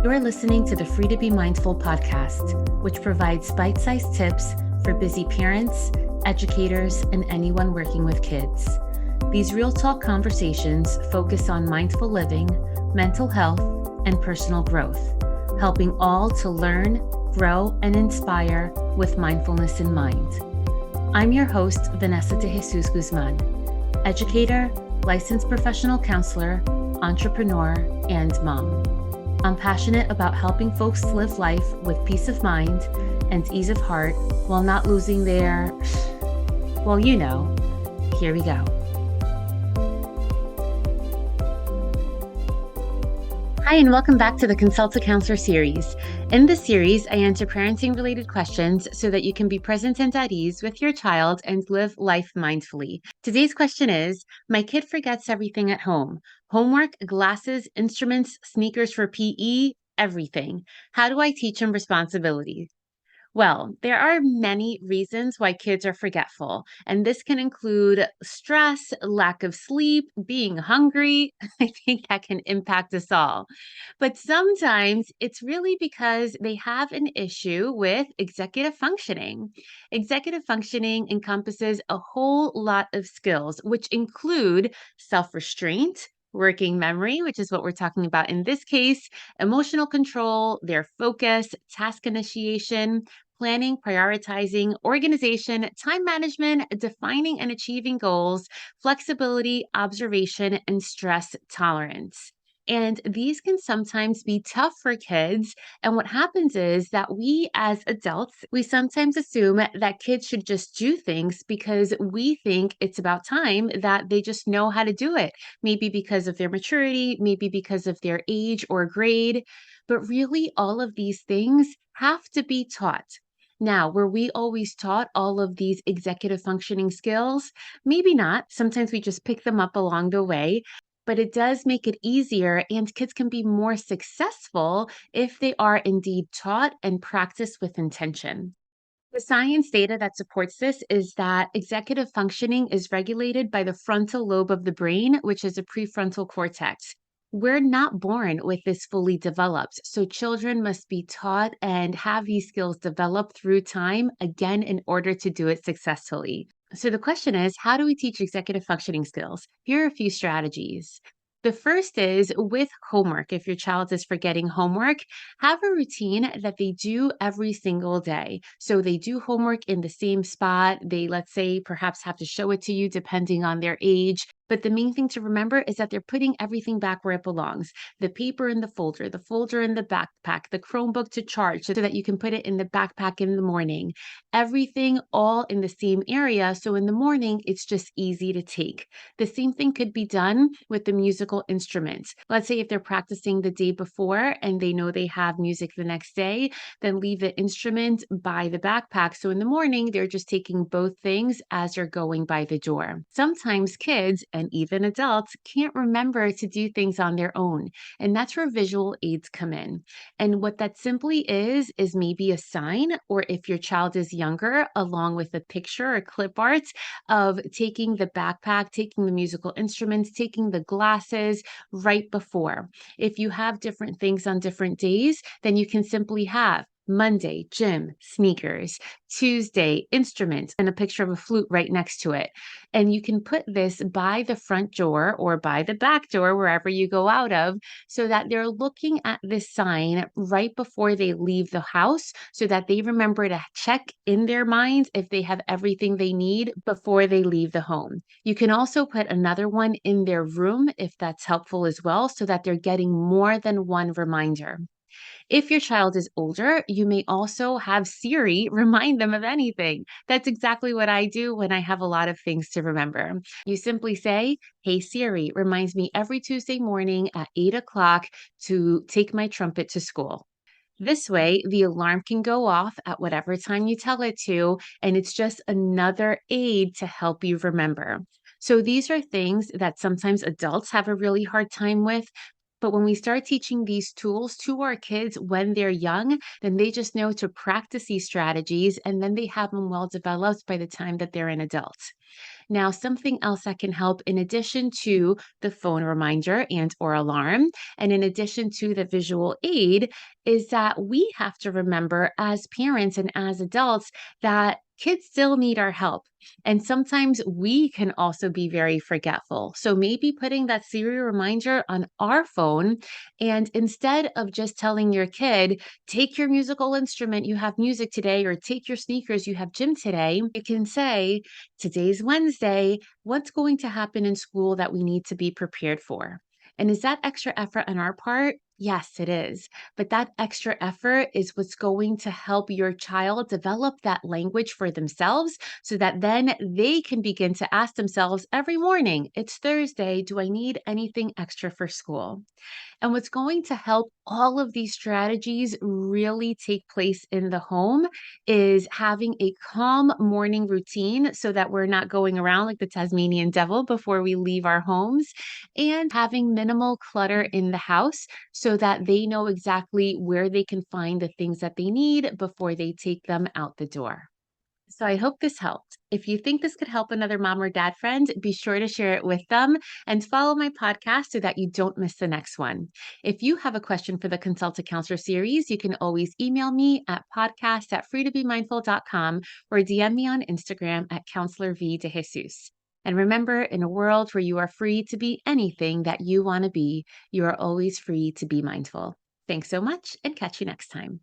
You're listening to the Free to Be Mindful podcast, which provides bite-sized tips for busy parents, educators, and anyone working with kids. These real talk conversations focus on mindful living, mental health, and personal growth, helping all to learn, grow, and inspire with mindfulness in mind. I'm your host, Vanessa de Jesus Guzman, educator, licensed professional counselor, entrepreneur, and mom. I'm passionate about helping folks live life with peace of mind and ease of heart while not losing their, well, you know, here we go. Hi, and welcome back to the Consult a Counselor series. In this series, I answer parenting-related questions so that you can be present and at ease with your child and live life mindfully. Today's question is, my kid forgets everything at home. Homework, glasses, instruments, sneakers for PE, everything. How do I teach him responsibility? Well, there are many reasons why kids are forgetful, and this can include stress, lack of sleep, being hungry. I think that can impact us all. But sometimes it's really because they have an issue with executive functioning. Executive functioning encompasses a whole lot of skills, which include self-restraint, working memory, which is what we're talking about in this case, emotional control, their focus, task initiation, planning, prioritizing, organization, time management, defining and achieving goals, flexibility, observation, and stress tolerance. And these can sometimes be tough for kids. And what happens is that we as adults, we sometimes assume that kids should just do things because we think it's about time that they just know how to do it. Maybe because of their maturity, maybe because of their age or grade. But really, all of these things have to be taught. Now, were we always taught all of these executive functioning skills? Maybe not. Sometimes we just pick them up along the way, but it does make it easier, and kids can be more successful if they are indeed taught and practiced with intention. The science data that supports this is that executive functioning is regulated by the frontal lobe of the brain, which is a prefrontal cortex. We're not born with this fully developed, so children must be taught and have these skills developed through time, again, in order to do it successfully. So the question is, how do we teach executive functioning skills? Here are a few strategies. The first is with homework. If your child is forgetting homework, have a routine that they do every single day. So they do homework in the same spot. They, let's say, perhaps have to show it to you depending on their age. But the main thing to remember is that they're putting everything back where it belongs. The paper in the folder in the backpack, the Chromebook to charge so that you can put it in the backpack in the morning. Everything all in the same area. So in the morning, it's just easy to take. The same thing could be done with the musical instruments. Let's say if they're practicing the day before and they know they have music the next day, then leave the instrument by the backpack. So in the morning, they're just taking both things as you're going by the door. Sometimes kids and even adults can't remember to do things on their own. And that's where visual aids come in. And what that simply is maybe a sign, or if your child is younger, along with a picture or clip art of taking the backpack, taking the musical instruments, taking the glasses right before. If you have different things on different days, then you can simply have Monday, gym, sneakers, Tuesday, instruments, and a picture of a flute right next to it. And you can put this by the front door or by the back door, wherever you go out of, so that they're looking at this sign right before they leave the house, so that they remember to check in their minds if they have everything they need before they leave the home. You can also put another one in their room if that's helpful as well, so that they're getting more than one reminder. If your child is older, you may also have Siri remind them of anything. That's exactly what I do when I have a lot of things to remember. You simply say, "Hey Siri, reminds me every Tuesday morning at 8 o'clock to take my trumpet to school." This way, the alarm can go off at whatever time you tell it to, and it's just another aid to help you remember. So these are things that sometimes adults have a really hard time with. But when we start teaching these tools to our kids when they're young, then they just know to practice these strategies, and then they have them well developed by the time that they're an adult. Now, something else that can help in addition to the phone reminder and or alarm, and in addition to the visual aid, is that we have to remember as parents and as adults that kids still need our help. And sometimes we can also be very forgetful. So maybe putting that Siri reminder on our phone, and instead of just telling your kid, take your musical instrument, you have music today, or take your sneakers, you have gym today, you can say, today's Wednesday, what's going to happen in school that we need to be prepared for? And is that extra effort on our part? Yes, it is. But that extra effort is what's going to help your child develop that language for themselves so that then they can begin to ask themselves every morning, it's Thursday, do I need anything extra for school? And what's going to help all of these strategies really take place in the home is having a calm morning routine so that we're not going around like the Tasmanian devil before we leave our homes, and having minimal clutter in the house so that they know exactly where they can find the things that they need before they take them out the door. So I hope this helped. If you think this could help another mom or dad friend, be sure to share it with them and follow my podcast so that you don't miss the next one. If you have a question for the Consult a Counselor series, you can always email me at podcast@freetobemindful.com or DM me on Instagram at Counselor V de Jesus. And remember, in a world where you are free to be anything that you want to be, you are always free to be mindful. Thanks so much and catch you next time.